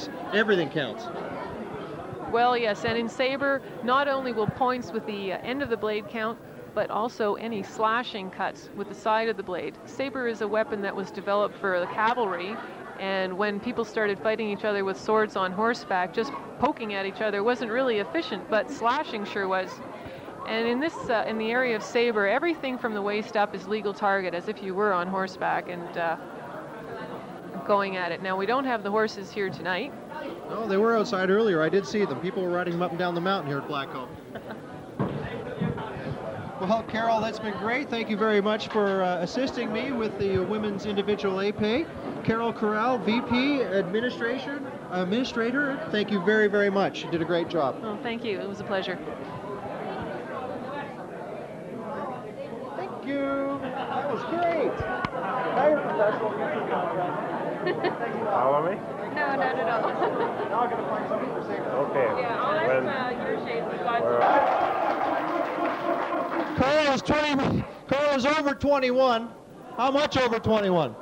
counts. Everything counts. Well, yes, and in Sabre, not only will points with the end of the blade count, but also any slashing cuts with the side of the blade. Sabre is a weapon that was developed for the cavalry, and when people started fighting each other with swords on horseback, just poking at each other wasn't really efficient, but slashing sure was. And in this, in the area of Sabre, everything from the waist up is legal target, as if you were on horseback and going at it. Now, we don't have the horses here tonight. No, they were outside earlier. I did see them. People were riding them up and down the mountain here at Blackcomb. Well, Carol, that's been great. Thank you very much for assisting me with the women's individual épée. Carol Corral, VP, Administrator, thank you very, very much. You did a great job. Oh, thank you. It was a pleasure. Thank you. That was great. Now you're professional. Follow me? No, not at all. Now I'm going to find something for Sabre. Okay. Yeah, I'll ask your shade. Carl is over 21. How much over 21?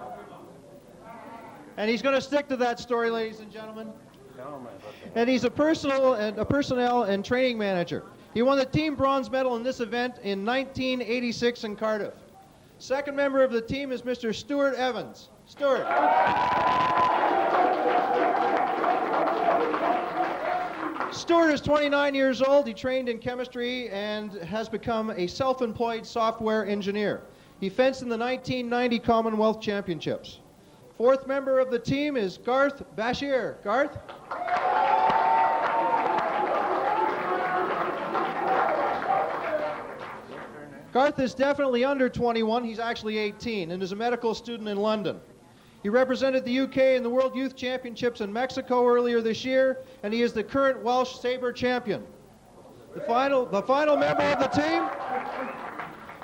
And he's going to stick to that story, ladies and gentlemen. And he's a personnel and training manager. He won the team bronze medal in this event in 1986 in Cardiff. Second member of the team is Mr. Stuart Evans. Stuart. Stuart is 29 years old. He trained in chemistry and has become a self-employed software engineer. He fenced in the 1990 Commonwealth Championships. Fourth member of the team is Garth Bashir. Garth? Garth is definitely under 21. He's actually 18 and is a medical student in London. He represented the UK in the World Youth Championships in Mexico earlier this year, and he is the current Welsh Sabre champion. The final member of the team,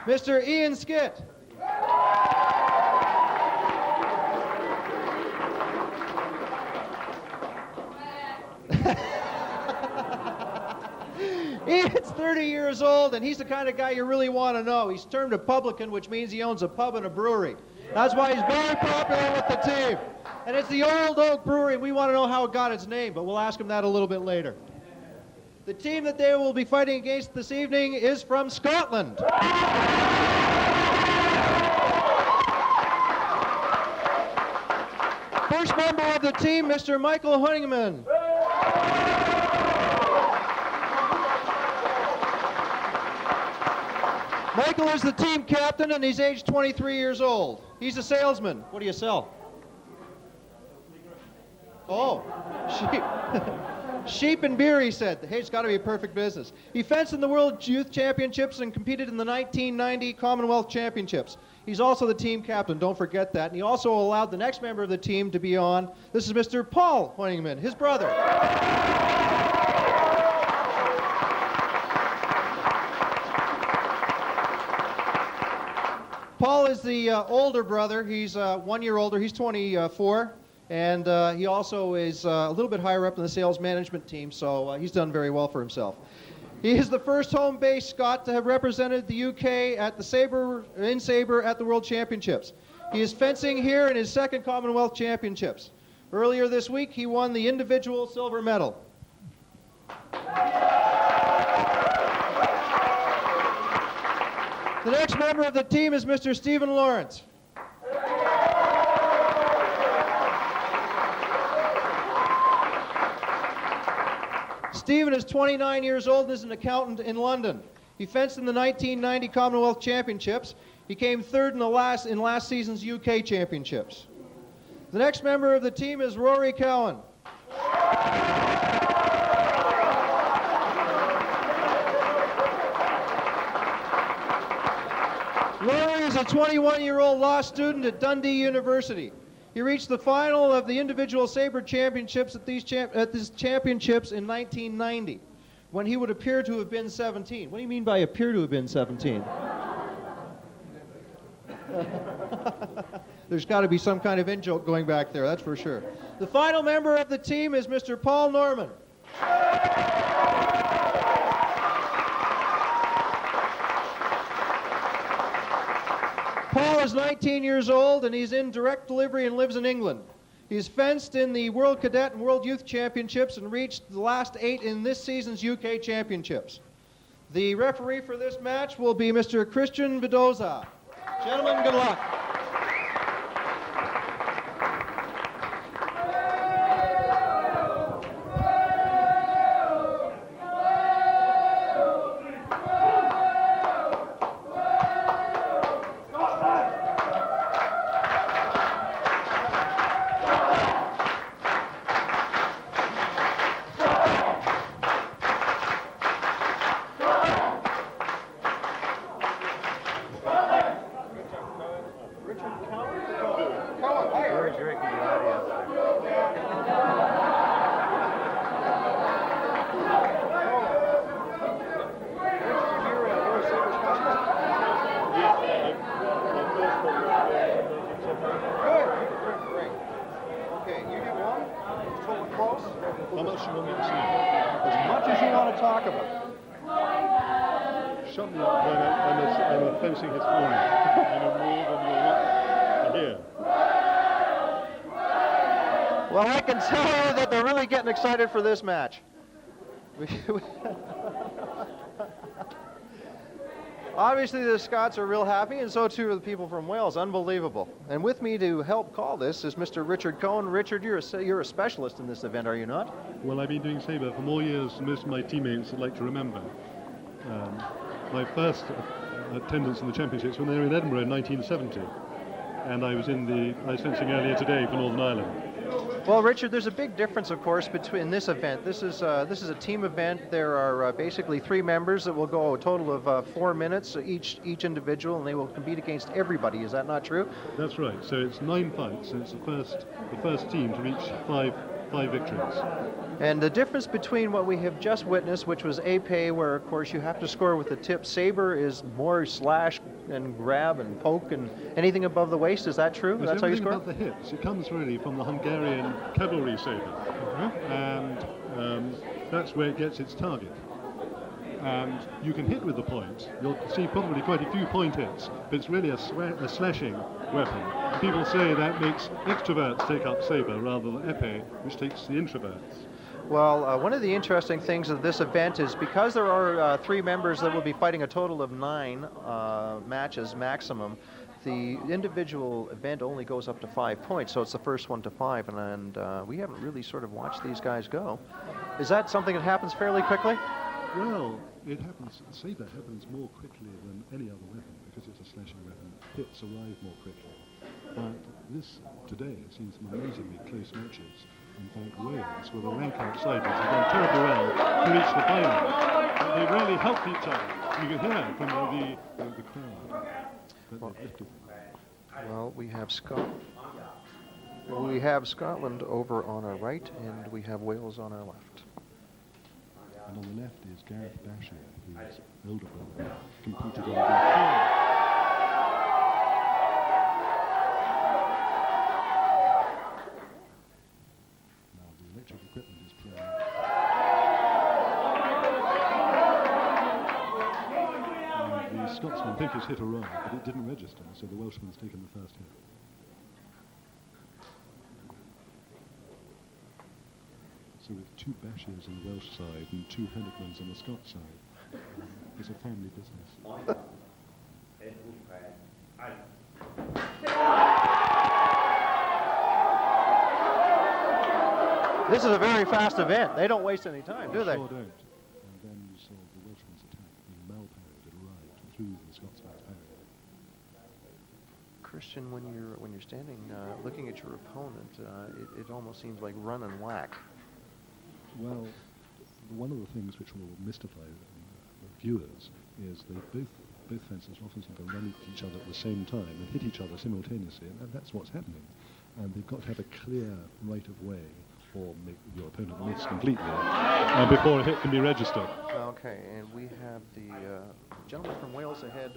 Mr. Ian Skitt. Ian's 30 years old, and he's the kind of guy you really want to know. He's termed a publican, which means he owns a pub and a brewery. That's why he's very popular with the team. And it's the Old Oak Brewery, and we want to know how it got its name, but we'll ask him that a little bit later. The team that they will be fighting against this evening is from Scotland. First member of the team, Mr. Michael Honeyman. Michael is the team captain, and he's aged 23 years old. He's a salesman. What do you sell? Oh, sheep. Sheep and beer, he said. Hey, it's got to be a perfect business. He fenced in the World Youth Championships and competed in the 1990 Commonwealth Championships. He's also the team captain, don't forget that. And he also allowed the next member of the team to be on. This is Mr. Paul Honeyman, his brother. Paul is the older brother. He's 1 year older. He's 24. And he also is a little bit higher up in the sales management team, so he's done very well for himself. He is the first home-based Scot to have represented the UK at the Sabre at the World Championships. He is fencing here in his second Commonwealth Championships. Earlier this week, he won the individual silver medal. The next member of the team is Mr. Stephen Lawrence. Stephen is 29 years old and is an accountant in London. He fenced in the 1990 Commonwealth Championships. He came third in last season's UK Championships. The next member of the team is Rory Cowan. Rory is a 21-year-old law student at Dundee University. He reached the final of the individual Sabre championships at these championships in 1990, when he would appear to have been 17. What do you mean by appear to have been 17? There's got to be some kind of in-joke going back there, that's for sure. The final member of the team is Mr. Paul Norman. Paul is 19 years old, and he's in direct delivery and lives in England. He's fenced in the World Cadet and World Youth Championships and reached the last 8 in this season's UK Championships. The referee for this match will be Mr. Christian Vidoza. Gentlemen, good luck. How much do you want me to see? As much as you want to talk about. Shut me up, I'm a fencing historian. I know more than you're not here. Well, I can tell you that they're really getting excited for this match. Obviously, the Scots are real happy, and so too are the people from Wales. Unbelievable. And with me to help call this is Mr. Richard Cohn. Richard, you're a specialist in this event, are you not? Well, I've been doing Sabre for more years than most of my teammates would like to remember. My first attendance in the championships when they were in Edinburgh in 1970, and I was fencing earlier today for Northern Ireland. Well, Richard, there's a big difference, of course, between this event. This is a team event. There are basically 3 members that will go a total of 4 minutes each individual, and they will compete against everybody. Is that not true? That's right. So it's 9 fights, and it's the first team to reach five victories. And the difference between what we have just witnessed, which was épée, where of course you have to score with the tip, Sabre is more slash and grab and poke and anything above the waist. Is that true? That's how you score? About the hips. It comes really from the Hungarian cavalry sabre, and that's where it gets its target. And you can hit with the point. You'll see probably quite a few point hits, but it's really a slashing weapon. People say that makes extroverts take up sabre rather than épée, which takes the introverts. Well, one of the interesting things of this event is because there are 3 members that will be fighting a total of 9 matches maximum, the individual event only goes up to 5 points, so it's the first one to 5, and we haven't really sort of watched these guys go. Is that something that happens fairly quickly? Well, sabre happens more quickly than any other weapon because it's a slashing weapon. Hits arrive more quickly. But today, it seems some amazingly close matches. In fact, Wales, with a rank outsiders, have done terribly well to reach the final. They really helped each other. You can hear from the crowd. Well, we have Scotland over on our right, and we have Wales on our left. And on the left is Gareth Bashir, whose older brother competed on the equipment is playing. And the Scotsman think he's hit a roll, but it didn't register, so the Welshman's taken the first hit. So with 2 Bashirs on the Welsh side and 2 Hennepins on the Scots side, it's a family business. This is a very fast event. They don't waste any time, do they? Sure don't. And then you saw the Welshman's attack being mal-parried. It arrived through the Scotsman's parry. Christian, when you're standing looking at your opponent, it almost seems like run and whack. Well, one of the things which will mystify viewers is they both fencers often seem to run at each other at the same time and hit each other simultaneously, and that's what's happening. And they've got to have a clear right of way or make your opponent miss completely before a hit can be registered. Okay, and we have the gentleman from Wales ahead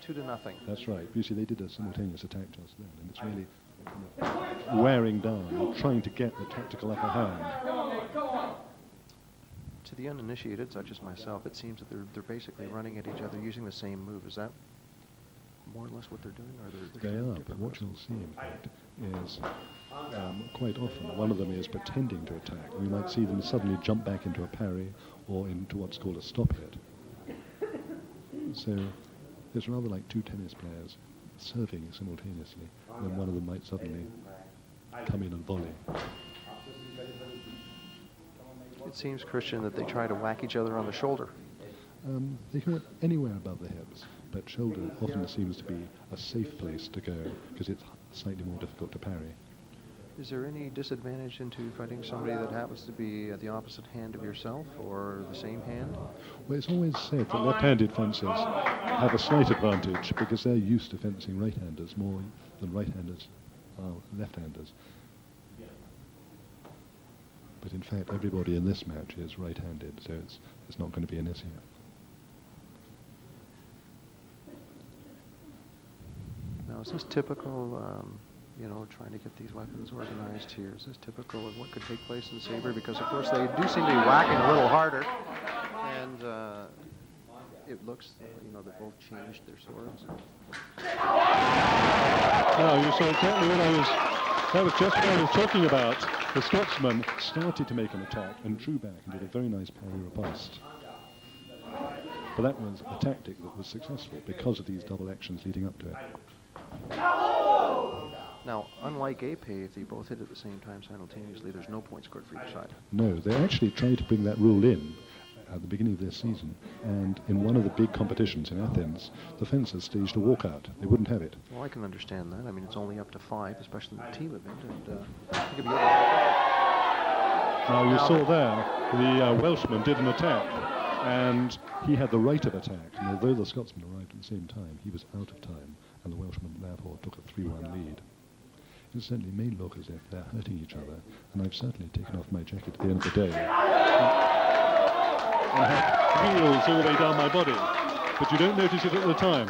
2-0. That's right. You see, they did a simultaneous attack just then, and it's really wearing down, trying to get the tactical upper hand. To the uninitiated, such as myself, it seems that they're basically running at each other using the same move. Is that? more or less what they're doing, or they're They trying are, but different what you'll muscles? see, in fact, is quite often one of them is pretending to attack. We might see them suddenly jump back into a parry or into what's called a stop hit. So it's rather like two tennis players serving simultaneously, and then one of them might suddenly come in and volley. It seems, Christian, that they try to whack each other on the shoulder. They can work anywhere above the hips, but shoulder often seems to be a safe place to go because it's slightly more difficult to parry. Is there any disadvantage into fighting somebody that happens to be at the opposite hand of yourself or the same hand? Well, it's always said that left-handed fencers have a slight advantage because they're used to fencing right-handers more than right-handers are left-handers. But in fact, everybody in this match is right-handed, so it's not going to be an issue. Now, is this typical, trying to get these weapons organized here? Is this typical of what could take place in Sabre? Because, of course, they do seem to be whacking a little harder. And it looks, they've both changed their swords. No, you saw exactly that was just what I was talking about. The Scotsman started to make an attack and drew back and did a very nice parry riposte. But that was a tactic that was successful because of these double actions leading up to it. Now, unlike Ape, if they both hit at the same time simultaneously, there's no point scored for either side. No, they actually tried to bring that rule in at the beginning of this season, and in one of the big competitions in Athens, the fencers staged a walkout. They wouldn't have it. Well, I can understand that. I mean, it's only up to 5, especially in the team event, and it could be Now, you saw there, the Welshman did an attack, and he had the right of attack, and although the Scotsman arrived at the same time, he was out of time, and the Welshman therefore took a 3-1 lead. Incidentally, it may look as if they're hurting each other, and I've certainly taken off my jacket at the end of the day. I have wheels all the way down my body, but you don't notice it at the time.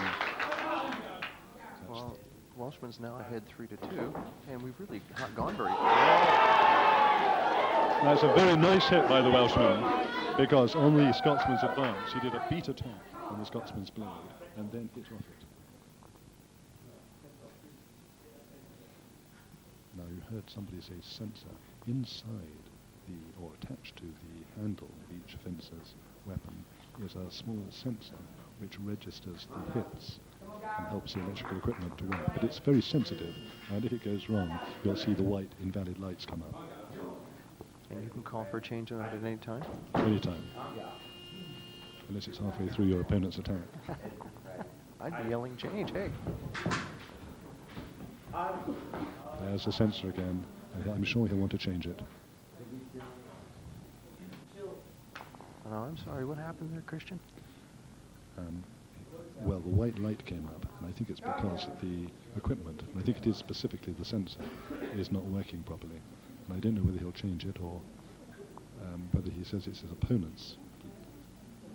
Well, Welshman's now ahead 3-2, and we've really not gone very far. That's a very nice hit by the Welshman, because on the Scotsman's advance, he did a beat attack on the Scotsman's blade, and then hit off it. Now, you heard somebody say sensor. Inside or attached to the handle of each fencer's weapon is a small sensor which registers the hits and helps the electrical equipment to work. But it's very sensitive, and if it goes wrong, you'll see the white invalid lights come up. And you can call for a change on it at any time? Anytime. Unless it's halfway through your opponent's attack. I'd be yelling change, hey. There's the sensor again. I'm sure he'll want to change it. Oh, I'm sorry, what happened there, Christian? Well, the white light came up, and I think it's because the equipment, and I think it is specifically the sensor, is not working properly. And I don't know whether he'll change it or whether he says it's his opponent's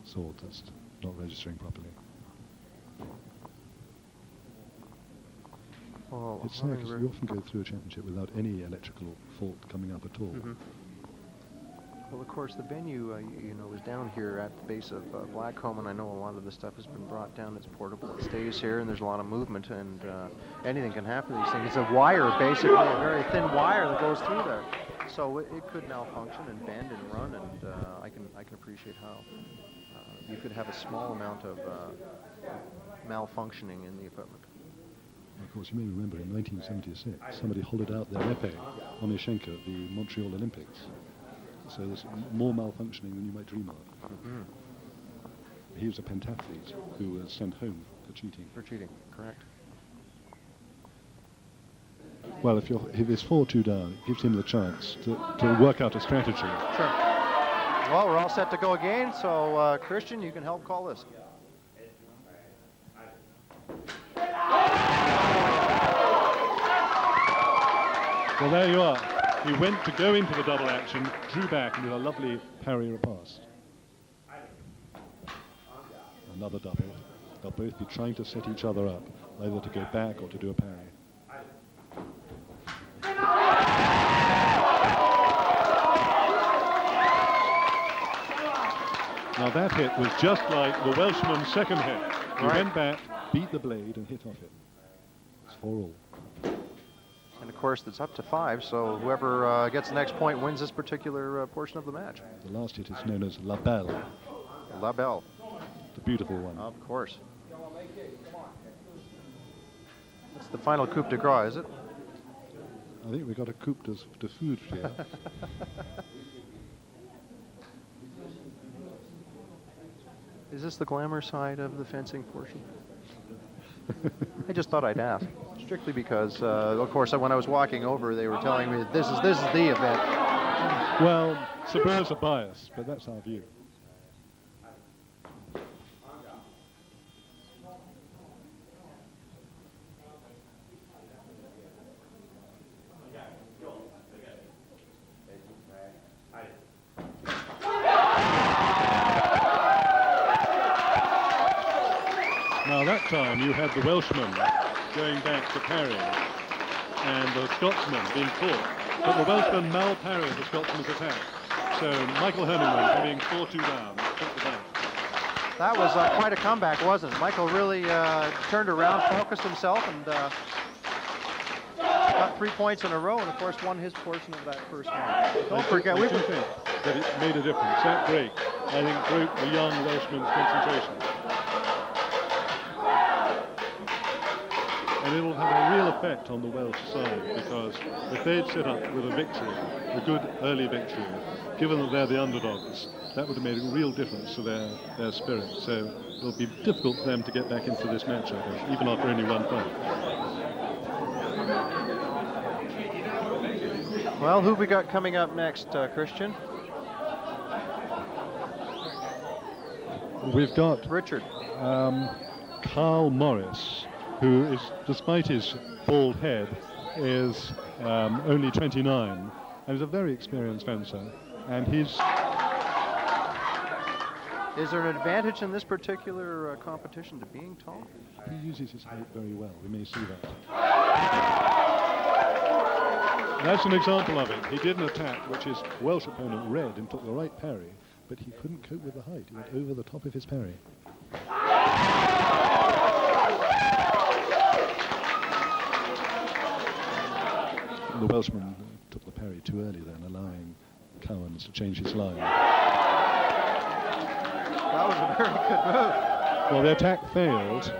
sword that's not registering properly. Oh, It's sad because you often go through a championship without any electrical fault coming up at all. Mm-hmm. Well, of course, the venue, is down here at the base of Blackcomb, and I know a lot of the stuff has been brought down. It's portable. It stays here, and there's a lot of movement, and anything can happen to these things. It's a wire, basically, a very thin wire that goes through there. So it could malfunction and bend and run, and I can appreciate how you could have a small amount of malfunctioning in the equipment. Of course, you may remember in 1976, somebody hollowed out their épée on Onishenko at the Montreal Olympics. So there's more malfunctioning than you might dream of. Mm-hmm. He was a pentathlete who was sent home for cheating. For cheating, correct. Well, if it's 4-2 down, it gives him the chance to work out a strategy. Sure. Well, we're all set to go again, so Christian, you can help call this. Well, there you are. He went to go into the double action, drew back, and did a lovely parry riposte. Another double. They'll both be trying to set each other up, either to go back or to do a parry. Now that hit was just like the Welshman's second hit. He went back, beat the blade and hit off it. It's 4-all. And of course, it's up to 5, so whoever gets the next point wins this particular portion of the match. The last hit is known as La Belle, La Belle. the beautiful one. Of course. That's the final coup de grace, is it? I think we got a coup de food here. Is this the glamour side of the fencing portion? I just thought I'd ask, strictly because, of course, when I was walking over, they were telling me that this is the event. Well, Sabre's a bias, but that's our view. Now that time you had the Welshman going back to parry and the Scotsman being caught. But the Welshman mal-parried the Scotsman's attack. So Michael Herningman, being 4-2 down, took the back. That was quite a comeback, wasn't it? Michael really turned around, focused himself, and got 3 points in a row, and of course won his portion of that first match. Don't forget, I do think that it made a difference. That break, I think, broke the young Welshman's concentration. And it'll have a real effect on the Welsh side, because if they'd set up with a victory, a good early victory, given that they're the underdogs, that would have made a real difference to their spirit. So it'll be difficult for them to get back into this match, I think, even after only 1 point. Well, who we got coming up next, Christian? We've got Richard. Carl Morris, who is, despite his bald head, is only 29 and is a very experienced fencer. And he's... Is there an advantage in this particular competition to being tall? He uses his height very well. We may see that. That's an example of it. He did an attack which his Welsh opponent read and took the right parry, but he couldn't cope with the height. He went over the top of his parry. The Welshman took the parry too early then, allowing Cowans to change his line. That was a very good move. Well, the attack failed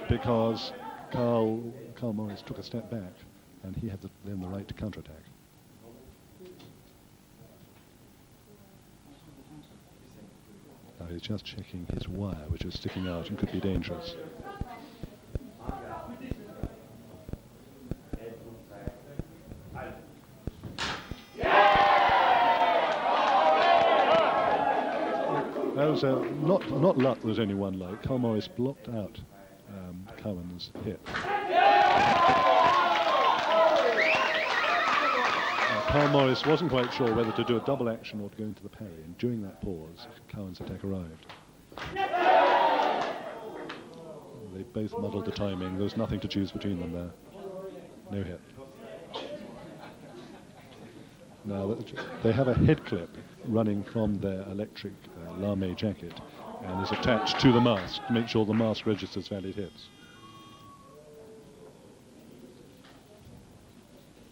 because Carl Morris took a step back, and he had then the right to counterattack. Now he's just checking his wire, which is sticking out and could be dangerous. That was not luck. There's only one light. Carl Morris blocked out Cowan's hit. Carl Morris wasn't quite sure whether to do a double action or to go into the parry, and during that pause, Cowan's attack arrived. They both muddled the timing. There was nothing to choose between them there. No hit. Now, they have a head clip running from their electric lame jacket and is attached to the mask to make sure the mask registers valid hits.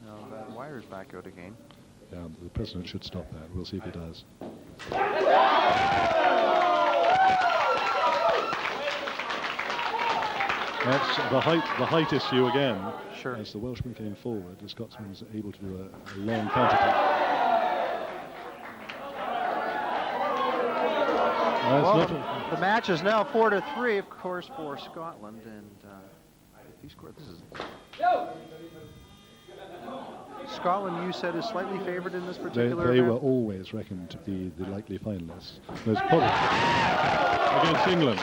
Now that wire's back out again. Yeah, the president should stop that. We'll see if he does. That's the height issue again. Sure. As the Welshman came forward, the Scotsman was able to do a long counterattack. Well, the match is now 4-3, of course, for Scotland, and if he scored, this is Scotland. You said is slightly favored in this particular. They event? were always reckoned to be the likely finalists. Most probably against England.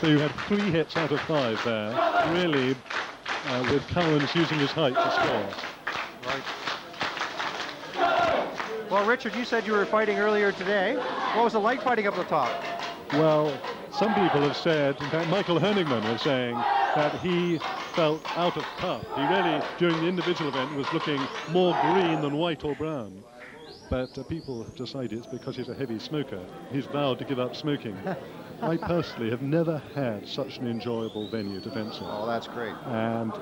So you had 3 hits out of 5 there, really, with Cowans using his height to score. Right. Well, Richard, you said you were fighting earlier today. What was it like fighting up the top? Well, some people have said, in fact, Michael Herningman was saying that he felt out of cuff. He really, during the individual event, was looking more green than white or brown. but people have decided it's because he's a heavy smoker. He's vowed to give up smoking. I personally have never had such an enjoyable venue to fence in. Oh, that's great. And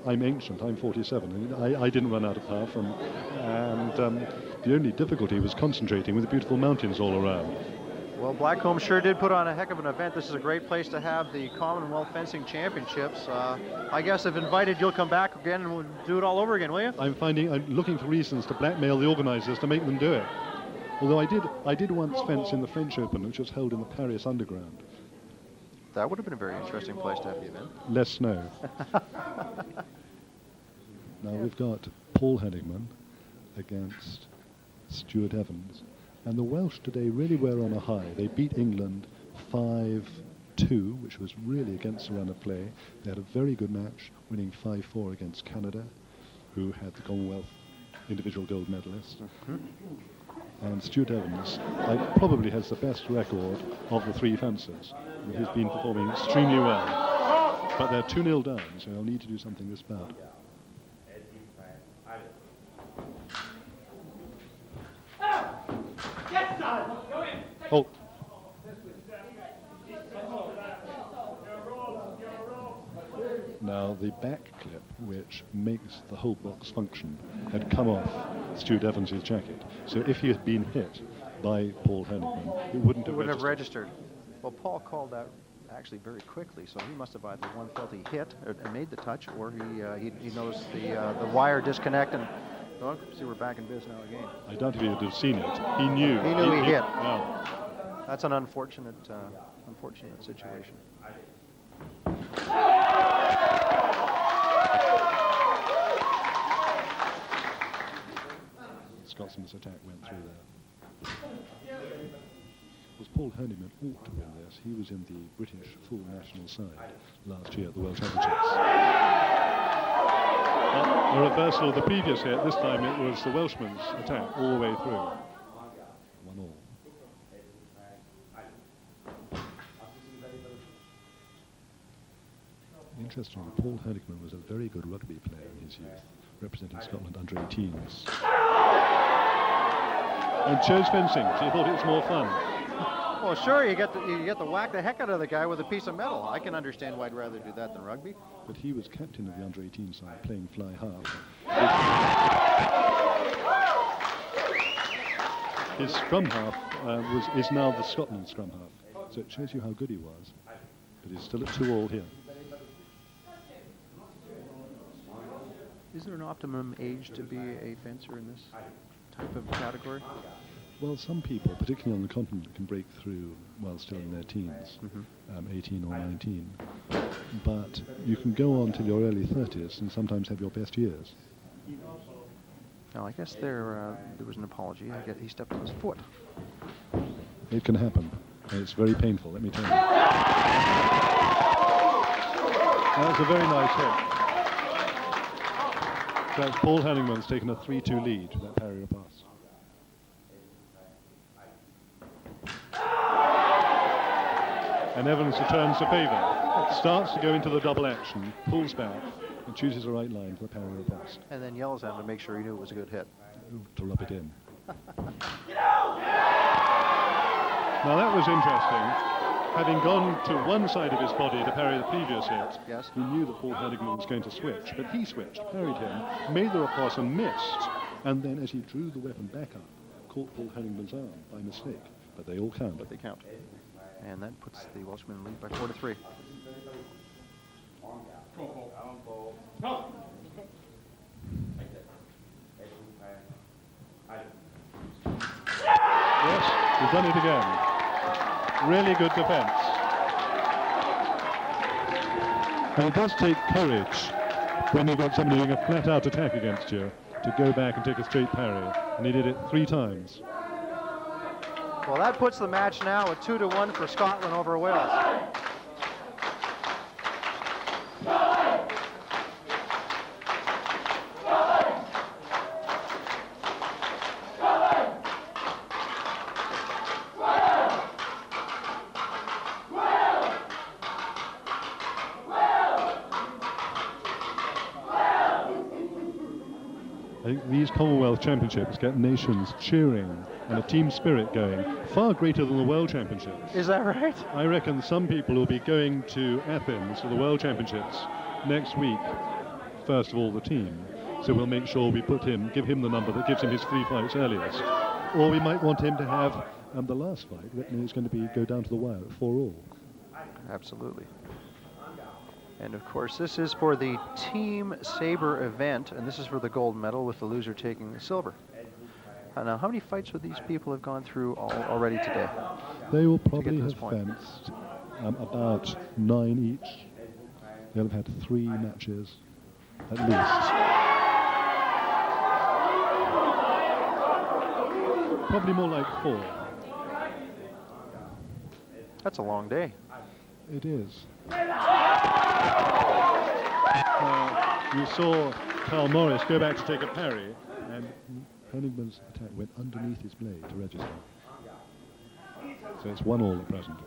I'm ancient, I'm 47. I didn't run out of puff, and the only difficulty was concentrating with the beautiful mountains all around. Well, Blackcomb sure did put on a heck of an event. This is a great place to have the Commonwealth Fencing Championships. I guess if invited, you'll come back again and we'll do it all over again, will you? I'm looking for reasons to blackmail the organisers to make them do it. Although I did once fence in the French Open, which was held in the Paris Underground. That would have been a very interesting place to have the event. Less snow. Now we've got Paul Henigman against Stuart Evans. And the Welsh today really were on a high. They beat England 5-2, which was really against the run of play. They had a very good match, winning 5-4 against Canada, who had the Commonwealth individual gold medalist. And Stuart Evans probably has the best record of the three fencers. He's been performing extremely well. But they're 2-0 down, so they'll need to do something this bout. Oh. Now the back clip, which makes the whole box function, had come off Stuart Evans' jacket. So if he had been hit by Paul Henigman, it wouldn't have registered. Well, Paul called that actually very quickly, so he must have either one felt he hit or made the touch, or he noticed the wire disconnect and. Oh, see, we're back in biz now again. I doubt if he would have seen it. He knew. He knew he hit. Yeah. That's an unfortunate situation. Scotsman's attack went through there. Was Paul Henigman ought to win this. He was in the British full national side last year at the World Championships. A reversal of the previous hit. This time it was the Welshman's attack all the way through. 1-1. Interestingly, Paul Henigman was a very good rugby player in his youth, representing Scotland under 18s. And chose fencing. He thought it was more fun. Well, sure, you get to whack the heck out of the guy with a piece of metal. I can understand why I'd rather do that than rugby. But he was captain of the under 18 side, playing fly half. His scrum half is now the Scotland scrum half. So it shows you how good he was. But he's still at 2-2 here. Is there an optimum age to be a fencer in this type of category? Well, some people, particularly on the continent, can break through while still in their teens, 18 or 19. But you can go on till your early 30s and sometimes have your best years. Now, I guess there was an apology. I guess he stepped on his foot. It can happen. It's very painful, let me tell you. That's a very nice hit. That's Paul Henigman's taken a 3-2 lead with that parry pass. And Evans returns to favour. Starts to go into the double action, pulls back, and chooses the right line for the parry riposte. And then yells at him to make sure he knew it was a good hit. To rub it in. Now that was interesting. Having gone to one side of his body to parry the previous hit, yes, he knew that Paul Henigman was going to switch, but he switched, parried him, made the riposte and missed, and then as he drew the weapon back up, caught Paul Henigman's arm by mistake. But they all count. But they count. And that puts the Welshman in lead by 4-3. Yes, we've done it again. Really good defence. And it does take courage when you've got somebody doing a flat-out attack against you to go back and take a straight parry. And he did it 3 times. Well, that puts the match now at 2-1 for Scotland over Wales. I think these Commonwealth Championships get nations cheering and a team spirit going far greater than the World Championships. Is that right? I reckon some people will be going to Athens for the World Championships next week, first of all the team. So we'll make sure we give him the number that gives him his 3 fights earliest. Or we might want him to have the last fight. It's going to go down to the wire at 4-all. Absolutely. And of course, this is for the Team Sabre event, and this is for the gold medal, with the loser taking the silver. Now, how many fights would these people have gone through already today? They will probably have point? fenced about 9 each. They'll have had 3 matches at least. Probably more like 4. That's a long day. It is. You saw Carl Morris go back to take a parry, and Hennigman's attack went underneath his blade to register. So it's 1-all at present.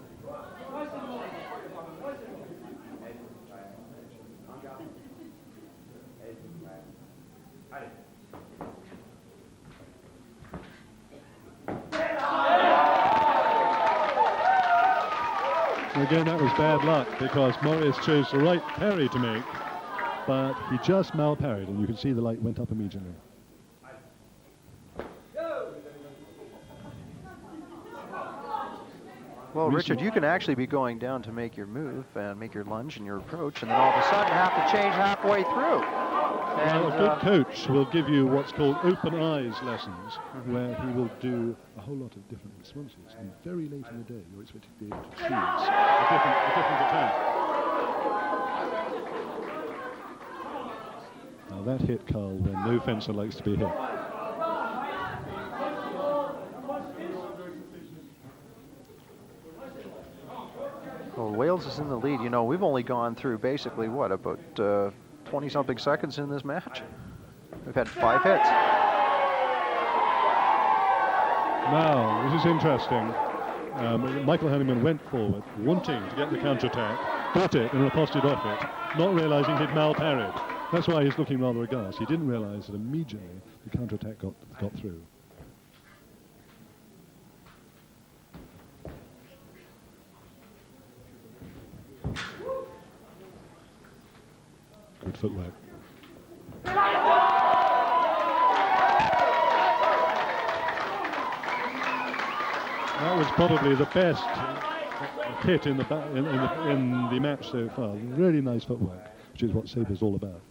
Again, that was bad luck because Morris chose the right parry to make, but he just malparried, and you can see the light went up immediately. Well, Richard, you can actually be going down to make your move and make your lunge and your approach, and then all of a sudden have to change halfway through. And well, a good coach will give you what's called open eyes lessons, where he will do a whole lot of different responses, and very late in the day you're expected to be able to choose a different attack. Now that hit Carl when no fencer likes to be hit. Well, Wales is in the lead. You know, we've only gone through basically, what, about 20-something seconds in this match? We've had 5 hits. Now, this is interesting. Michael Hennigman went forward, wanting to get the counterattack, got it and riposted off it, not realizing he'd malparried. That's why he's looking rather aghast. He didn't realize that immediately the counterattack got through. Good footwork. That was probably the best hit in the match so far. Really nice footwork, which is what Sabre's all about.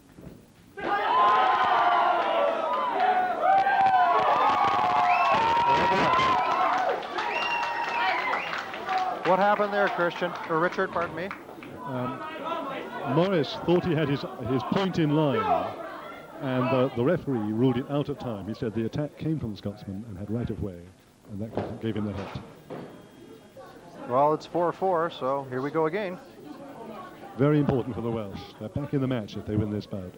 What happened there, Christian? Or Richard, pardon me? Morris thought he had his point in line, and the referee ruled it out of time. He said the attack came from the Scotsman and had right of way, and that gave him the hit. Well, it's 4-4, so here we go again. Very important for the Welsh. They're back in the match if they win this bout.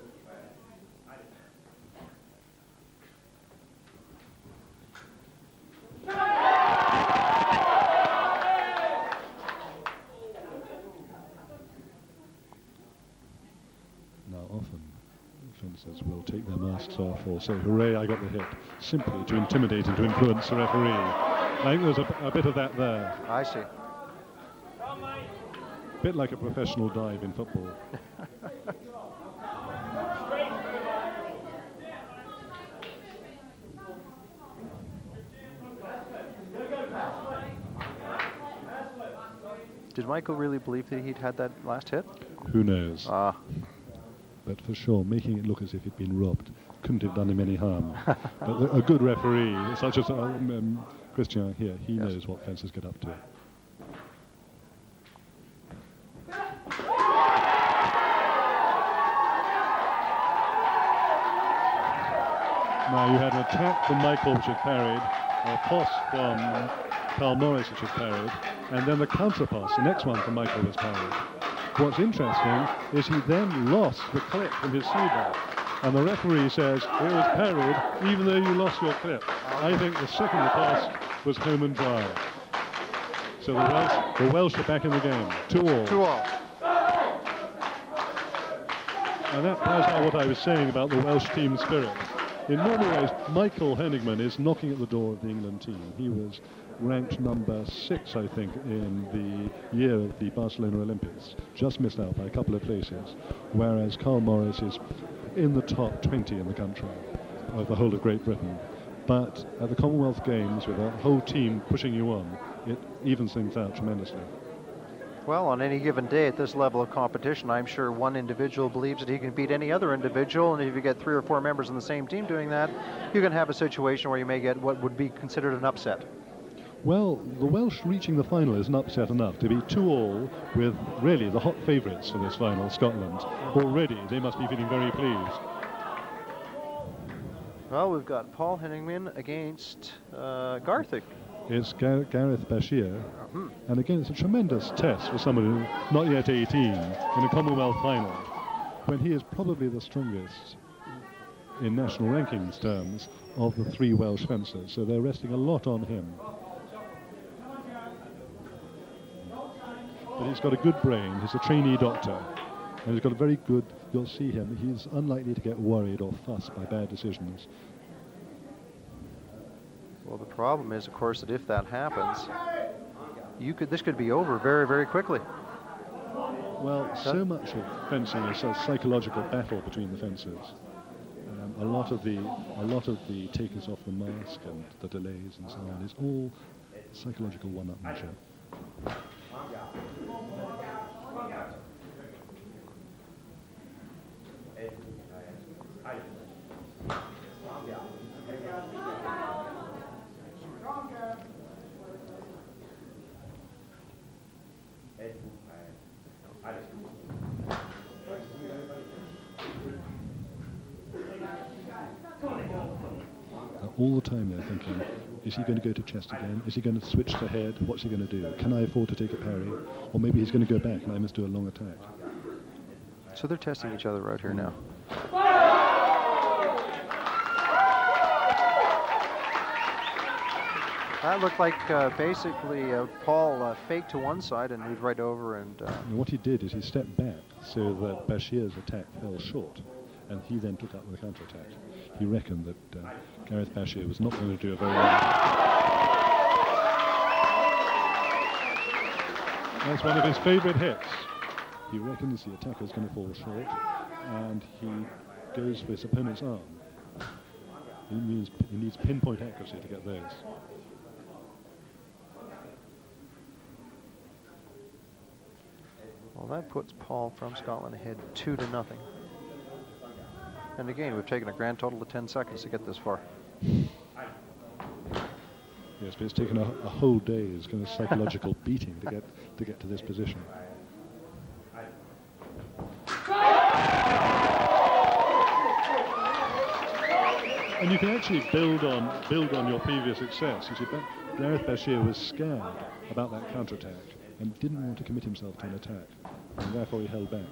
Fencers will take their masks off or say, hooray, I got the hit, simply to intimidate and to influence the referee. I think there's a bit of that there. I see. A bit like a professional dive in football. Did Michael really believe that he'd had that last hit? Who knows? Ah. But for sure, making it look as if he'd been robbed couldn't have done him any harm. But a good referee, such as Christian here, he knows what fencers get up to. Now you had an attack from Michael, which had parried, a toss from Carl Morris, which had parried, and then the counter pass, the next one from Michael, was parried. What's interesting is he then lost the clip from his sabre, and the referee says it was parried even though you lost your clip. I think the second toss was home and dry. So the Welsh are back in the game, 2-all. 2-all. And that ties out what I was saying about the Welsh team spirit. In normal ways, Michael Hennigman is knocking at the door of the England team. He was ranked number 6, I think, in the year of the Barcelona Olympics. Just missed out by a couple of places. Whereas Carl Morris is in the top 20 in the country, of the whole of Great Britain. But at the Commonwealth Games, with a whole team pushing you on, it evens things out tremendously. Well, on any given day at this level of competition, I'm sure one individual believes that he can beat any other individual, and if you get 3 or 4 members on the same team doing that, you can have a situation where you may get what would be considered an upset. Well, the Welsh reaching the final is an upset enough to be 2-2 with really the hot favourites for this final, Scotland. Already they must be feeling very pleased. Well, we've got Paul Hennigman against Garthik. It's Gareth Bashir, and again it's a tremendous test for someone who's not yet 18 in a Commonwealth final, when he is probably the strongest in national rankings terms of the 3 Welsh fencers, so they're resting a lot on him. But he's got a good brain, he's a trainee doctor, and he's got a very good, you'll see him, he's unlikely to get worried or fussed by bad decisions. Well, the problem is, of course, that if that happens, this could be over very, very quickly. Well, so much of fencing is a psychological battle between the fencers. A lot of the takers off the mask and the delays and so on is all psychological one-upmanship. All the time they're thinking, is he going to go to chest again? Is he going to switch to head? What's he going to do? Can I afford to take a parry? Or maybe he's going to go back and I must do a long attack. So they're testing each other right here now. That looked like basically Paul faked to one side and moved right over. And what he did is he stepped back so that Bashir's attack fell short, and he then took up with a counterattack. He reckoned that Gareth Bashir was not going to do a very long. That's one of his favourite hits. He reckons the attacker is going to fall short, and he goes for his opponent's arm. He needs pinpoint accuracy to get those. Well, that puts Paul from Scotland ahead 2-0. And again, we've taken a grand total of 10 seconds to get this far. Yes, but it's taken a whole day's kind of psychological beating to get to this position. And you can actually build on your previous success. You see, Gareth Bashir was scared about that counterattack and didn't want to commit himself to an attack, and therefore he held back.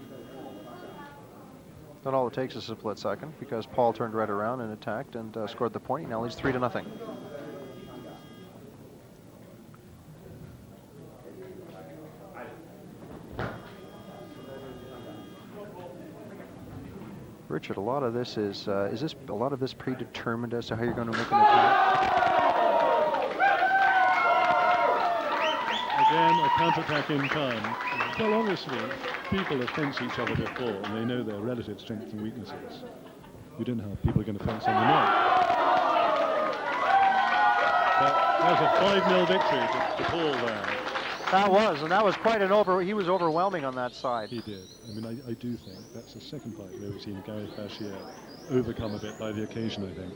Then all it takes is a split second, because Paul turned right around and attacked and scored the point. Now he's 3-0. Richard, a lot of this is this a lot of this predetermined as to how you're going to make an attack? Again, a counterattack in time. Well, obviously, people have fenced each other before, and they know their relative strengths and weaknesses. We don't know how people are going to fence on the night. But there's a 5-0 victory to Paul there. That was quite an he was overwhelming on that side. He did. I mean, I do think that's the second fight where we've seen Gareth Bashir overcome a bit by the occasion, I think.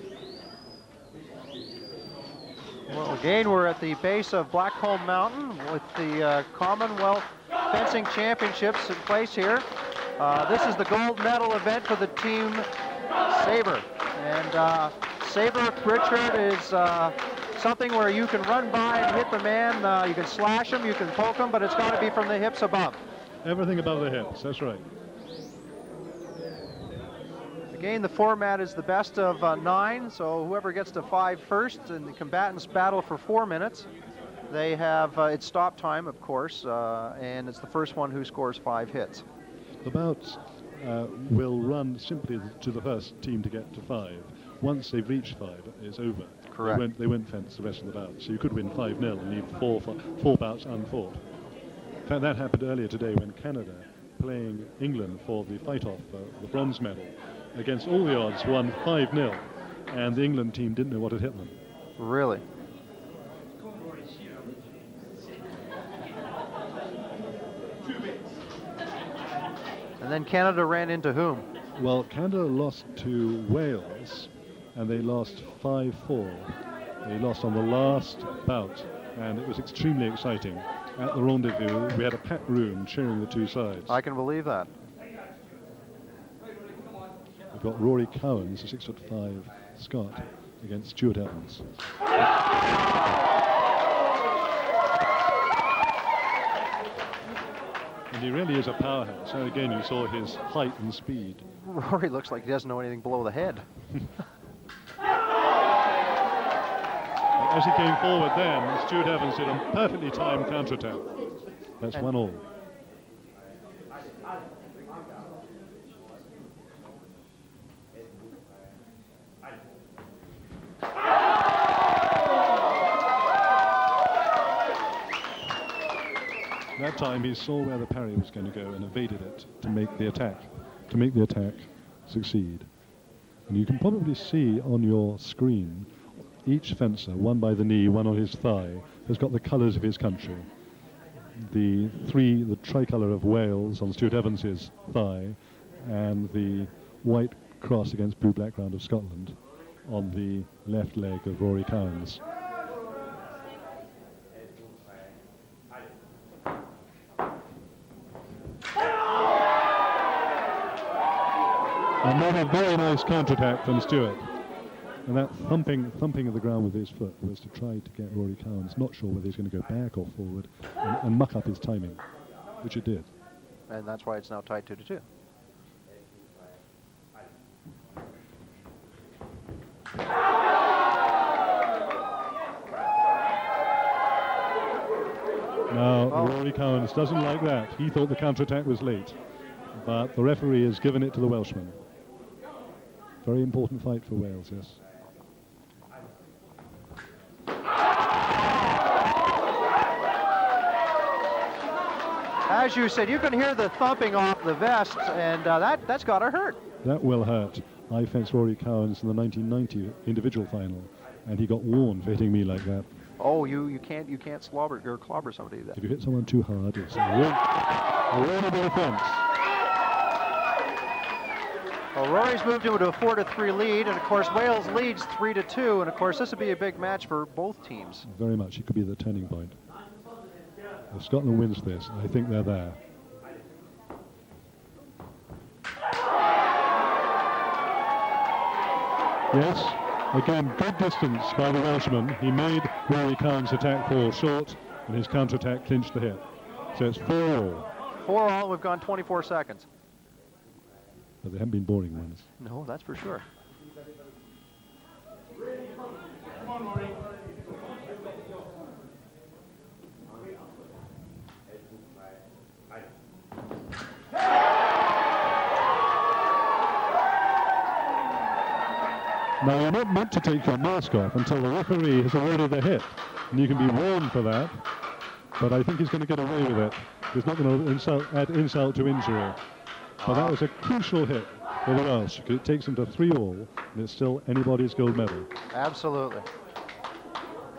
Well, again, we're at the base of Blackcomb Mountain with the Commonwealth Fencing Championships in place here. This is the gold medal event for the team Sabre. And Sabre, Richard, is something where you can run by and hit the man. You can slash him, you can poke him, but it's got to be from the hips above. Everything above the hips, that's right. Again, the format is the best of 9, so whoever gets to 5 first, and the combatants battle for 4 minutes. They have, it's stop time, of course, and it's the first one who scores 5 hits. The bouts will run simply to the first team to get to 5. once they've reached 5, it's over. Correct. They won't fence the rest of the bouts. So you could win 5-0 and leave four bouts unfought. In fact, that happened earlier today when Canada, playing England for the fight-off, the bronze medal, against all the odds, won 5-0, and the England team didn't know what had hit them. Really? And then Canada ran into whom? Well, Canada lost to Wales, and they lost 5-4. They lost on the last bout, and it was extremely exciting. At the rendezvous, we had a packed room cheering the two sides. I can believe that. We've got Rory Cowans, a 6'5" Scot, against Stuart Evans. And he really is a powerhouse. And again, you saw his height and speed. Rory looks like he doesn't know anything below the head. As he came forward then, Stuart Evans did a perfectly timed counterattack. That's 1-1. That time he saw where the parry was going to go and evaded it to make the attack succeed. And you can probably see on your screen each fencer, one by the knee, one on his thigh, has got the colours of his country. The tricolour of Wales on Stuart Evans's thigh, and the white cross against blue background of Scotland on the left leg of Rory Cowans. Another very nice counterattack from Stuart. And that thumping of the ground with his foot was to try to get Rory Cowans not sure whether he's going to go back or forward and muck up his timing, which it did. And that's why it's now tied 2-2. Now, Rory Cowans doesn't like that. He thought the counterattack was late, but the referee has given it to the Welshman. Very important fight for Wales, yes. As you said, you can hear the thumping off the vest, and that's got to hurt. That will hurt. I fenced Rory Cowans in the 1990 individual final, and he got warned for hitting me like that. Oh, you can't slobber or clobber somebody. If you hit someone too hard, it's a winnable offence. Well, Rory's moved into a 4-3 lead, and of course Wales leads 3-2, and of course this would be a big match for both teams. Very much. It could be the turning point. If Scotland wins this, I think they're there. Yes, again, good distance by the Welshman. He made Rory Cowans' attack fall short, and his counter-attack clinched the hit. So it's 4-4. 4-4, we've gone 24 seconds. But they haven't been boring ones. No, that's for sure. Now, you're not meant to take your mask off until the referee has awarded the hit. And you can be warned for that. But I think he's going to get away with it. He's not going to add insult to injury. But that was a crucial hit for the Welsh, because it takes them to 3-3, and it's still anybody's gold medal. Absolutely.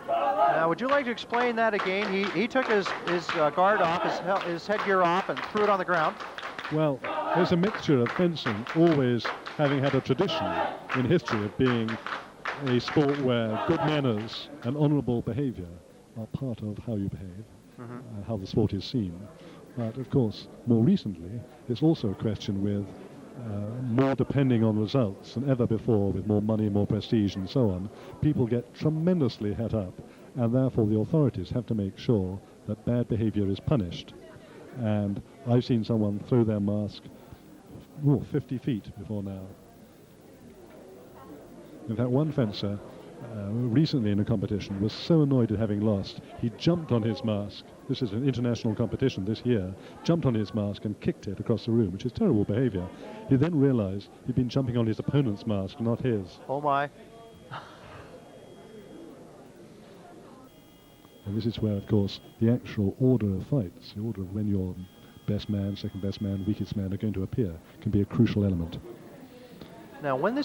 Now, would you like to explain that again? He took his guard off, his headgear off, and threw it on the ground. Well, there's a mixture of fencing always having had a tradition in history of being a sport where good manners and honourable behaviour are part of how you behave, how the sport is seen. But of course, more recently, it's also a question with more depending on results than ever before, with more money, more prestige and so on. People get tremendously het up, and therefore the authorities have to make sure that bad behaviour is punished. And I've seen someone throw their mask 50 feet before now. In fact, one fencer recently in a competition, was so annoyed at having lost, he jumped on his mask. This is an international competition this year. Jumped on his mask and kicked it across the room, which is terrible behaviour. He then realised he'd been jumping on his opponent's mask, not his. Oh my. And this is where, of course, the actual order of fights, the order of when your best man, second best man, weakest man are going to appear, can be a crucial element. Now, when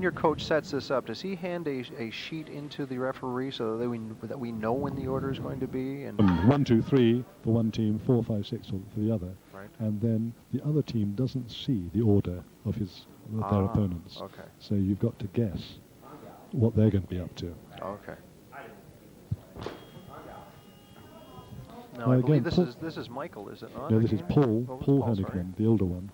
your coach sets this up, does he hand a sheet into the referee so that we know when the order is going to be? And 1, 2, 3 for one team, 4, 5, 6 for the other. Right. And then the other team doesn't see the order of their opponents. Okay. So you've got to guess what they're going to be up to. Okay. Now Now, I again, believe this is Michael, is it not? No, this is Paul Paul, sorry. Hennigman, the older one.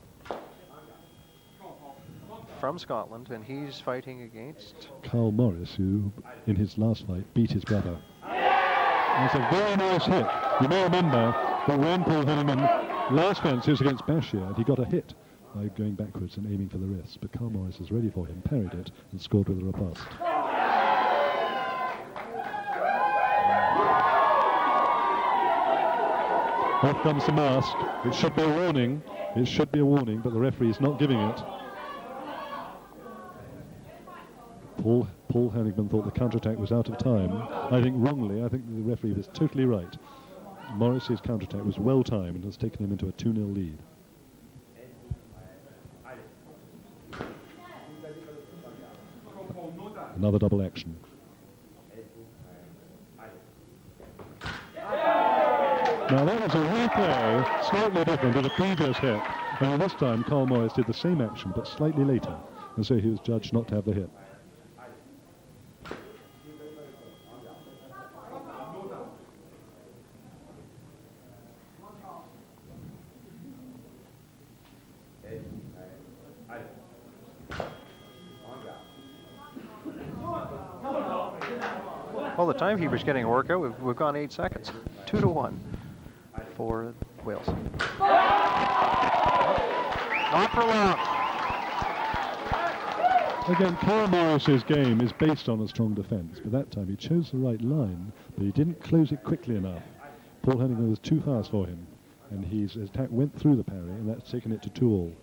From Scotland, and he's fighting against Carl Morris, who in his last fight beat his brother. And it's a very nice hit. You may remember that when Paul Hennigman last fences against Bashir, he got a hit by going backwards and aiming for the wrist. But Carl Morris was ready for him, parried it, and scored with a riposte. Off comes the mask. It should be a warning. It should be a warning, but the referee is not giving it. Paul Hennigman thought the counterattack was out of time. I think wrongly. I think the referee was totally right. Morris's counterattack was well timed and has taken him into a 2-0 lead. Another double action. Now that was a replay, slightly different to the previous hit. And this time Carl Morris did the same action but slightly later. And so he was judged not to have the hit. Well, the timekeeper's getting a workout. We've gone 8 seconds. 2-1 for Wales. Not for long. Again, Carl Morris's game is based on a strong defence, but that time he chose the right line, but he didn't close it quickly enough. Paul Hennigman was too fast for him, and his attack went through the parry, and that's taken it to 2-2.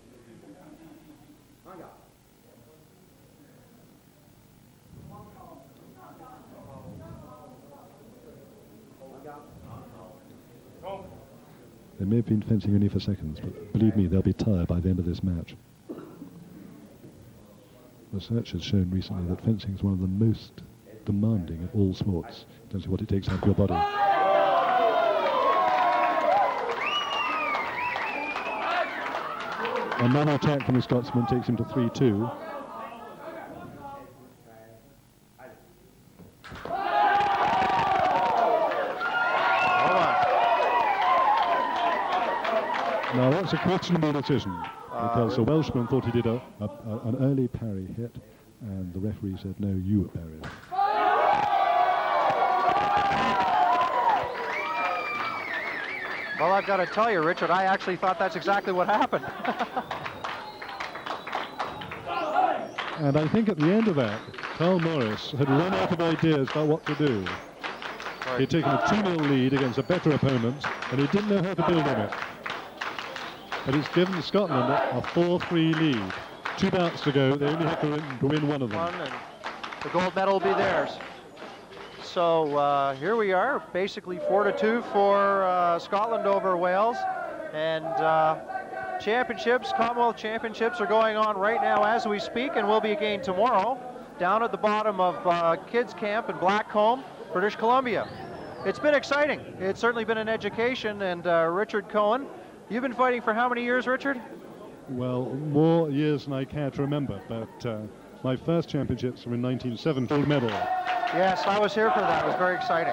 They may have been fencing only for seconds, but believe me, they'll be tired by the end of this match. Research has shown recently that fencing is one of the most demanding of all sports in terms of what it takes out of your body. Another attack from the Scotsman takes him to 3-2. Now that's a questionable decision because the Welshman thought he did an early parry hit and the referee said, no, you were parried. Well, I've got to tell you, Richard, I actually thought that's exactly what happened. And I think at the end of that, Carl Morris had run out of ideas about what to do. Right. He'd taken a 2-0 lead against a better opponent and he didn't know how to build on it. But it's given Scotland a 4-3 lead. 2 bouts to go. They only have to win one of them. And the gold medal will be theirs. So here we are, basically 4-2 for Scotland over Wales. And championships, Commonwealth championships are going on right now as we speak and will be again tomorrow down at the bottom of Kids Camp in Blackcomb, British Columbia. It's been exciting. It's certainly been an education. And Richard Cohen, you've been fighting for how many years, Richard? Well, more years than I care to remember, but my first championships were in 1970, gold medal. Yes, I was here for that. It was very exciting.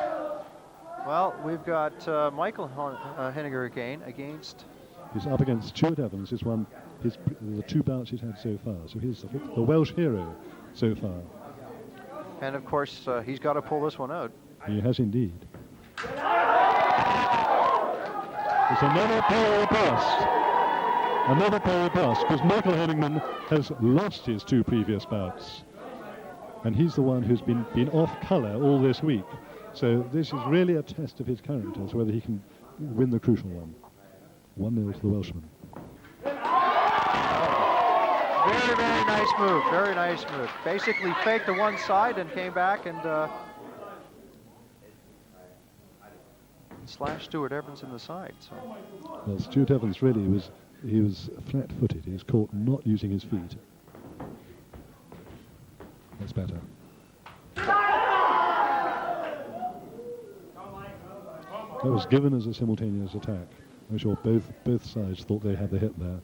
Well, we've got Michael Henniger again against... He's up against Stuart Evans, the 2 bouts he's had so far. So he's the Welsh hero so far. And of course, he's got to pull this one out. He has indeed. It's another parry bust. Another parry bust, because Michael Hennigman has lost his 2 previous bouts. and he's the one who's been off colour all this week. So this is really a test of his character, as whether he can win the crucial one. 1-0 to the Welshman. Very, very nice move. Very nice move. Basically faked to one side and came back and slashed Stuart Evans in the side. So. Well, Stuart Evans really he was flat-footed. He was caught not using his feet. That's better. That was given as a simultaneous attack. I'm sure both sides thought they had the hit there.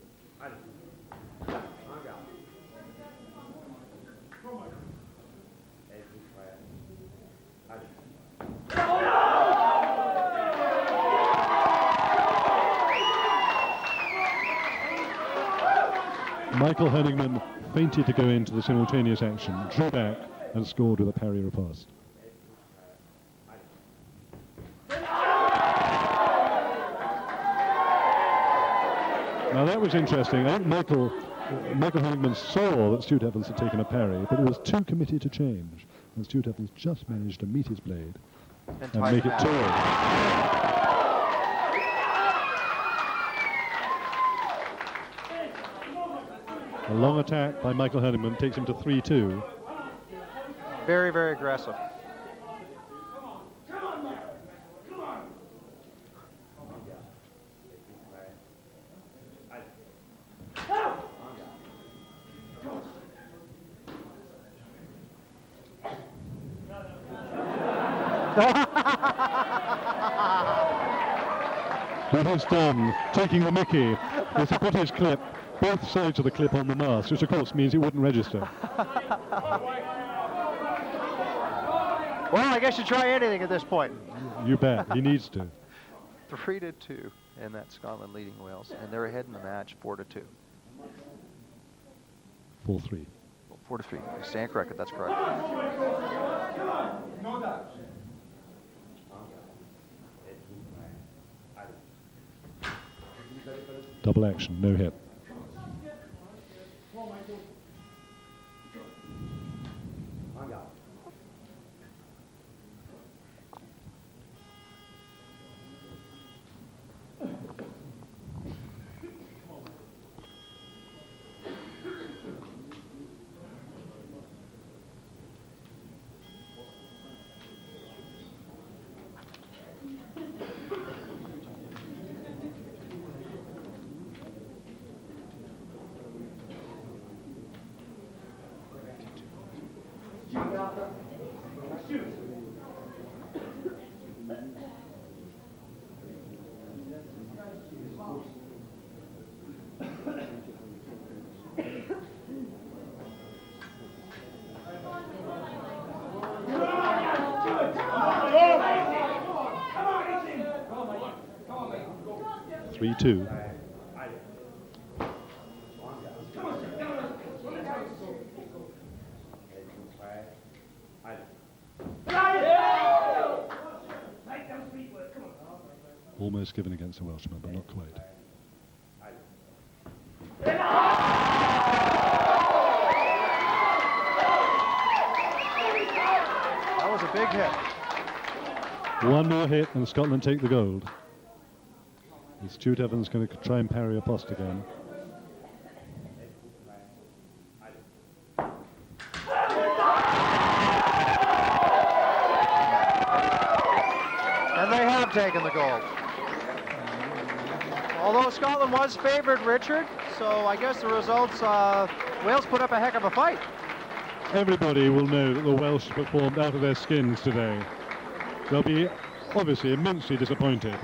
Michael Henigman feinted to go into the simultaneous action, drew back and scored with a parry riposte. Now that was interesting. I think Michael Henigman saw that Stuart Evans had taken a parry, but he was too committed to change. And Stuart Evans just managed to meet his blade and make it tall. A long attack by Michael Henigman takes him to 3-2. Very, very aggressive. What he's done, taking the mickey, is he put his clip, both sides of the clip on the mask, which of course means it wouldn't register. Well, I guess you try anything at this point. You bet, he needs to. 3-2, and that's Scotland leading Wales, and they're ahead in the match 4-2. 4-3. 4-3. I stand corrected. That's correct. Double action, no hit. Two. Almost given against the Welshman, but not quite. That was a big hit. One more hit and Scotland take the gold. Is Stuart Evans going to try and parry a post again? And they have taken the gold. Although Scotland was favored, Richard, so I guess the results, Wales put up a heck of a fight. Everybody will know that the Welsh performed out of their skins today. They'll be obviously immensely disappointed,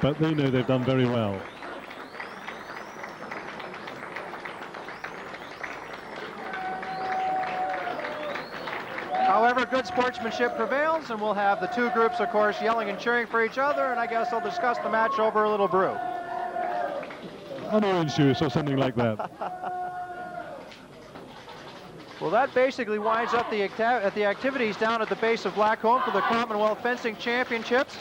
but they know they've done very well. However, good sportsmanship prevails, and we'll have the two groups, of course, yelling and cheering for each other, and I guess they'll discuss the match over a little brew. An orange juice or something like that. Well, that basically winds up the activities down at the base of Blackcomb for the Commonwealth Fencing Championships.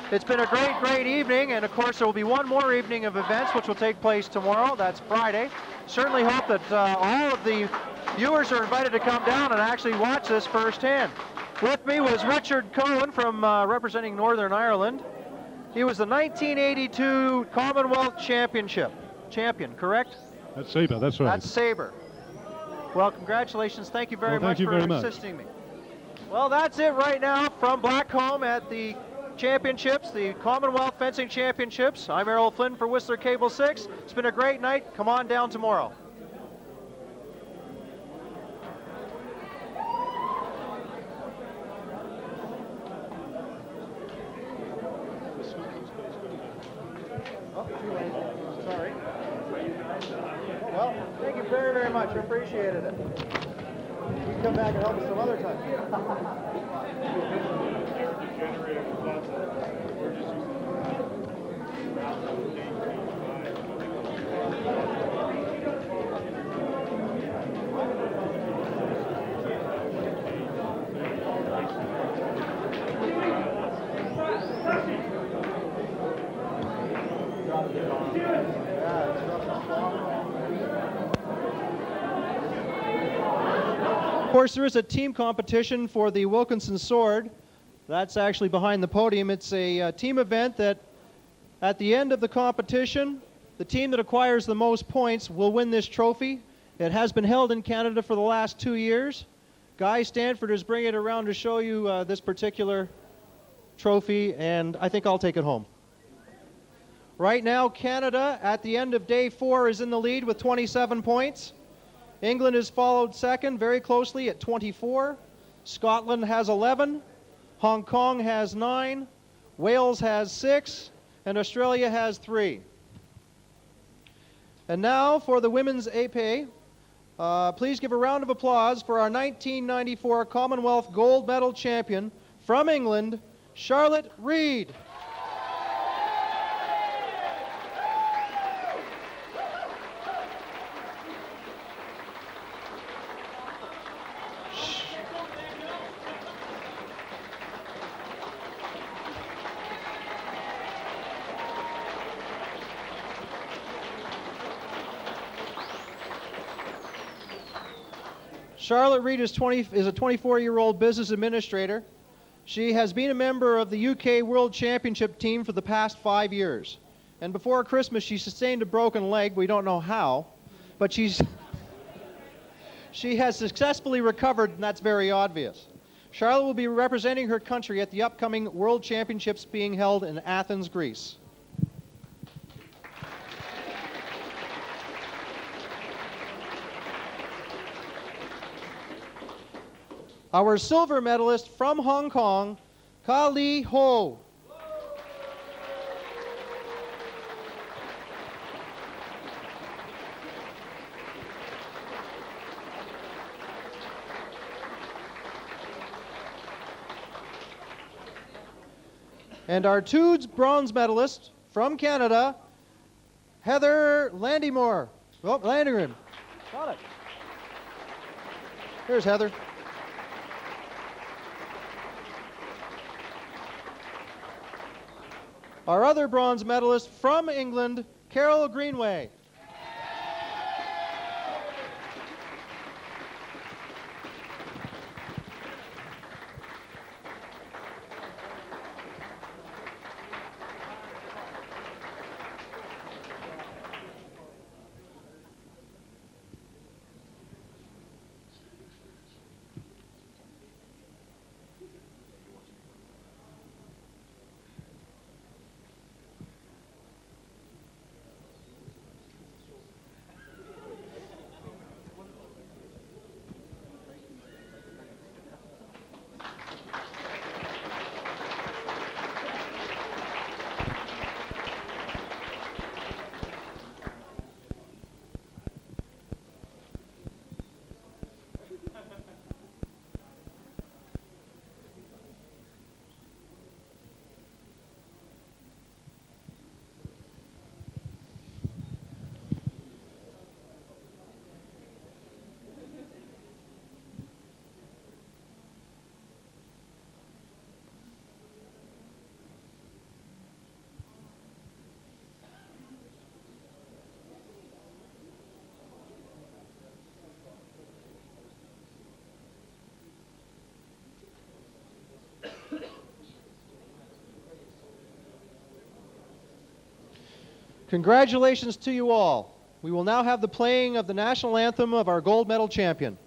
It's been a great, great evening, and of course there will be one more evening of events which will take place tomorrow. That's Friday. Certainly hope that all of the viewers are invited to come down and actually watch this firsthand. With me was Richard Cohen from representing Northern Ireland. He was the 1982 Commonwealth champion, correct? That's Sabre, that's right. That's Sabre. Well, congratulations. Thank you very much for assisting me. Well, that's it right now from Blackcomb at the championships, the Commonwealth Fencing Championships. I'm Errol Flynn for Whistler Cable 6. It's been a great night. Come on down tomorrow. Sorry. Well, thank you very, very much. I appreciated it. You can come back and help us some other time. Of course, there is a team competition for the Wilkinson Sword. That's actually behind the podium. It's a team event that at the end of the competition, the team that acquires the most points will win this trophy. It has been held in Canada for the last 2 years. Guy Stanford is bringing it around to show you this particular trophy, and I think I'll take it home. Right now, Canada, at the end of day 4, is in the lead with 27 points. England is followed second very closely at 24. Scotland has 11. Hong Kong has 9. Wales has 6. And Australia has 3. And now for the women's épée. Please give a round of applause for our 1994 Commonwealth gold medal champion from England, Charlotte Reid. Charlotte Reid is a 24-year-old business administrator. She has been a member of the UK World Championship team for the past 5 years. And before Christmas, she sustained a broken leg. We don't know how, but she has successfully recovered, and that's very obvious. Charlotte will be representing her country at the upcoming World Championships being held in Athens, Greece. Our silver medalist from Hong Kong, Ka Lee Ho. And our Tudes bronze medalist from Canada, Heather Landymore. Oh, Landingham. Got it. Here's Heather. Our other bronze medalist from England, Carol Greenway. Congratulations to you all. We will now have the playing of the national anthem of our gold medal champion.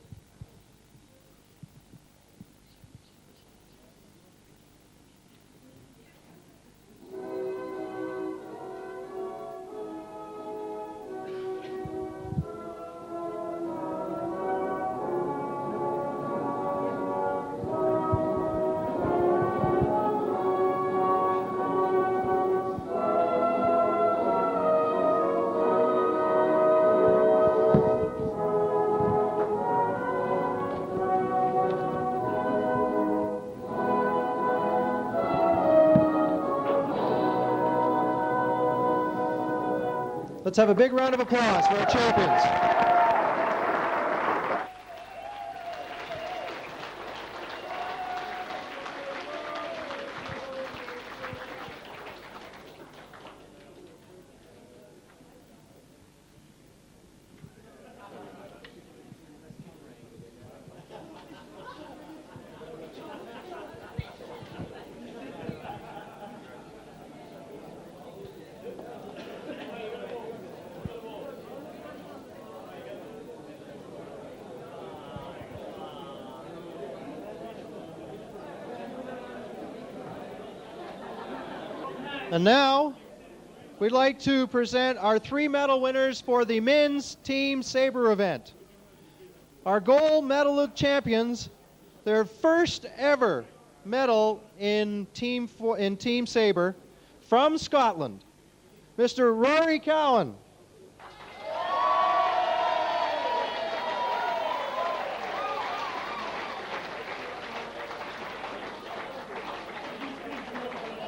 Let's have a big round of applause for our champions. And now, we'd like to present our 3 medal winners for the men's team Sabre event. Our gold medal champions, their first ever medal in Team Sabre from Scotland, Mr. Rory Cowan.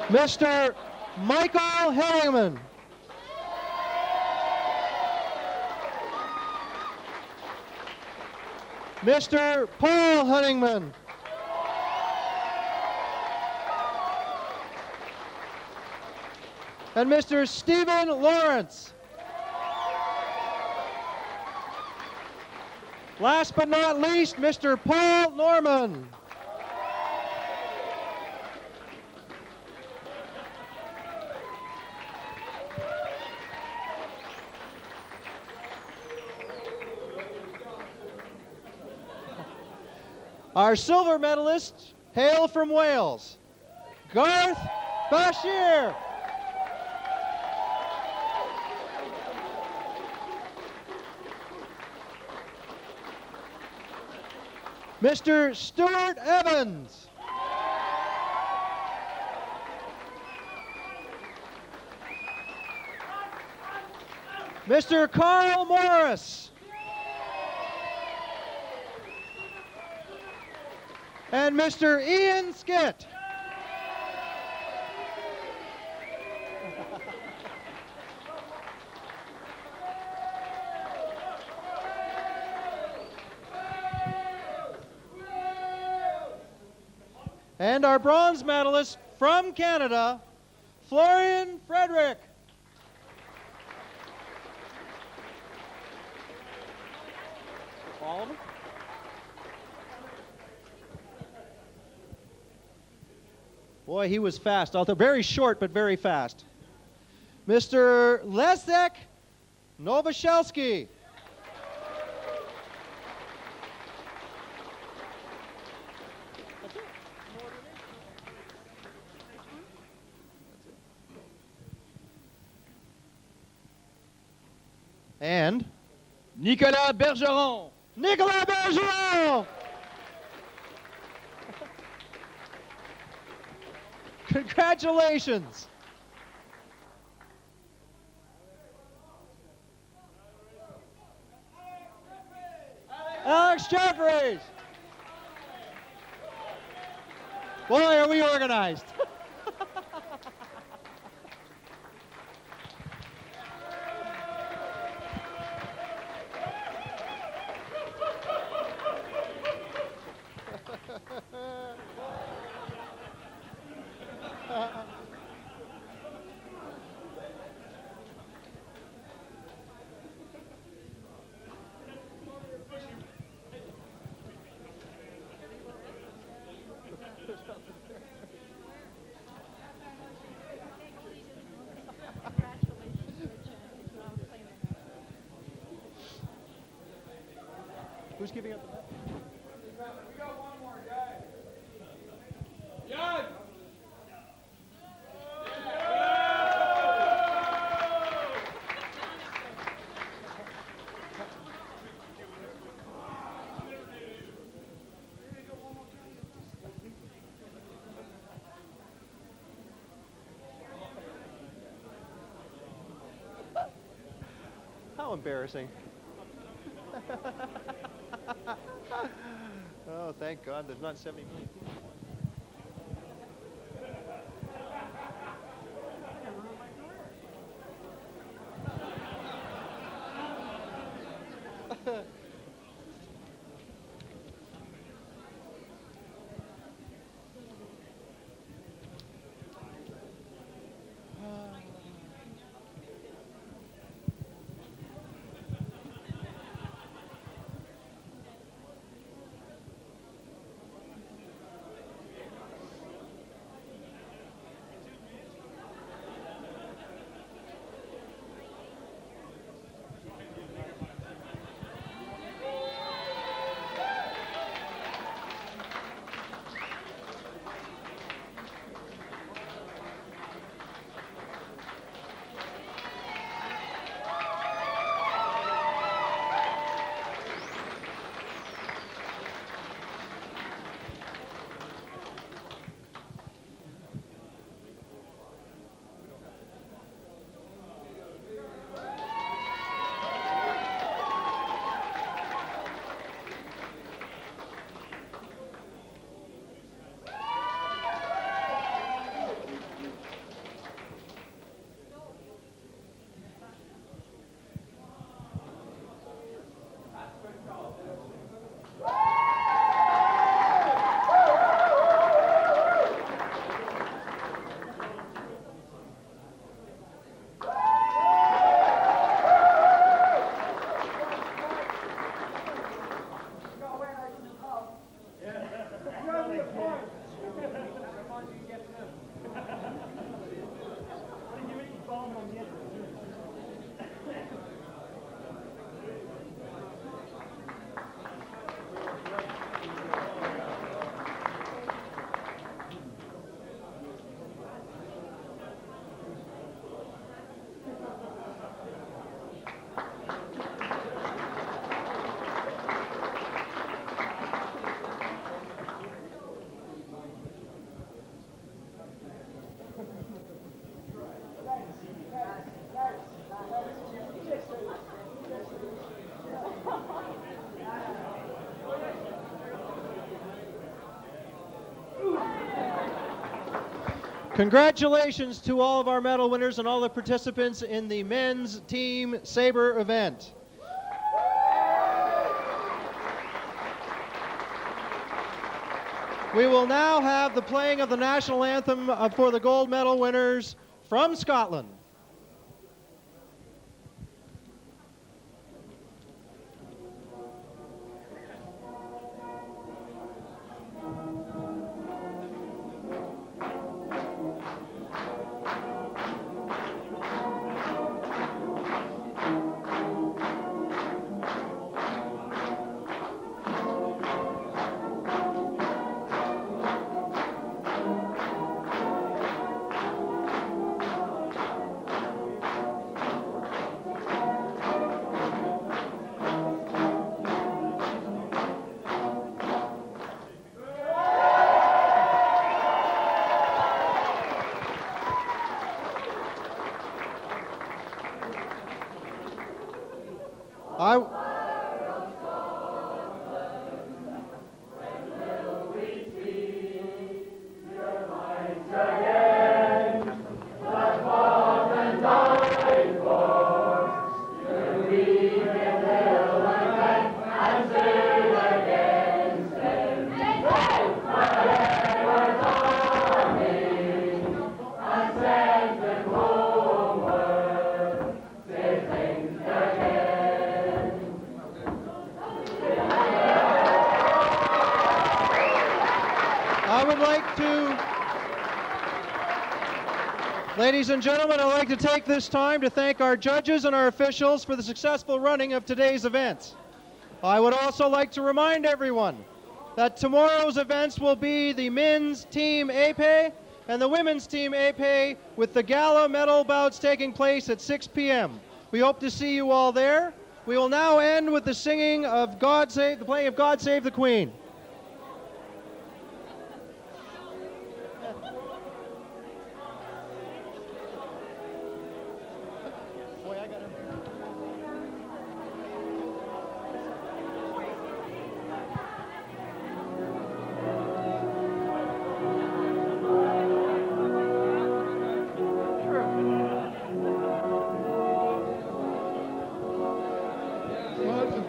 Mr. Michael Hellingman. Mr. Paul Hunningman. And Mr. Stephen Lawrence. Last but not least, Mr. Paul Norman. Our silver medalists hail from Wales, Garth Bashir. Mr. Stuart Evans. Mr. Carl Morris. And Mr. Ian Skitt. And our bronze medalist from Canada, Florian Frederick. All of them? Boy, he was fast out there. Very short, but very fast. Mr. Leszek Nowosielski. And Nicolas Bergeron. Nicolas Bergeron. Congratulations. Alex Jeffries. Boy, are we organized. Who's giving up the medal? We got one more guy. Young! How embarrassing. Oh, thank God there's not 70 million people. Congratulations to all of our medal winners and all the participants in the men's team Sabre event. We will now have the playing of the national anthem for the gold medal winners from Scotland. Ladies and gentlemen, I'd like to take this time to thank our judges and our officials for the successful running of today's event. I would also like to remind everyone that tomorrow's events will be the men's team épée and the women's team épée, with the gala medal bouts taking place at 6 p.m. We hope to see you all there. We will now end with the singing of the playing of God Save the Queen.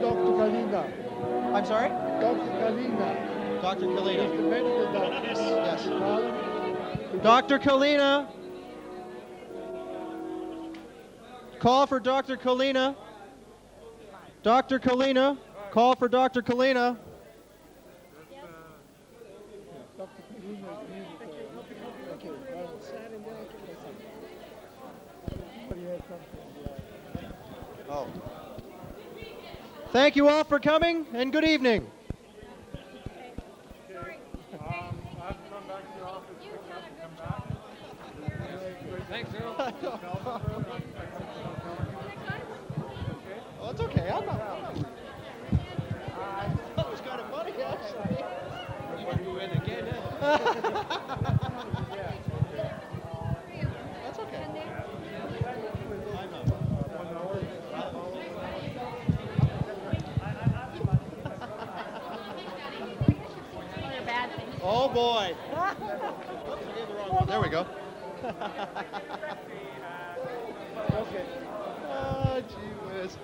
Dr. Kalina. I'm sorry? Dr. Kalina. Dr. Is Kalina. the medical doctor. Yes. Pardon? Dr. Kalina. Call for Dr. Kalina. Dr. Kalina. Call for Dr. Kalina. Dr. Kalina is musical. Okay, well, but he has something, yeah. Oh. Thank you all for coming, and good evening. Oh, it's okay. I'm not. That was kind of funny, actually. You win again. That's okay. I'm not. Oh boy. Oops, I gave the wrong one. There we go. Okay. Oh, gee whiz.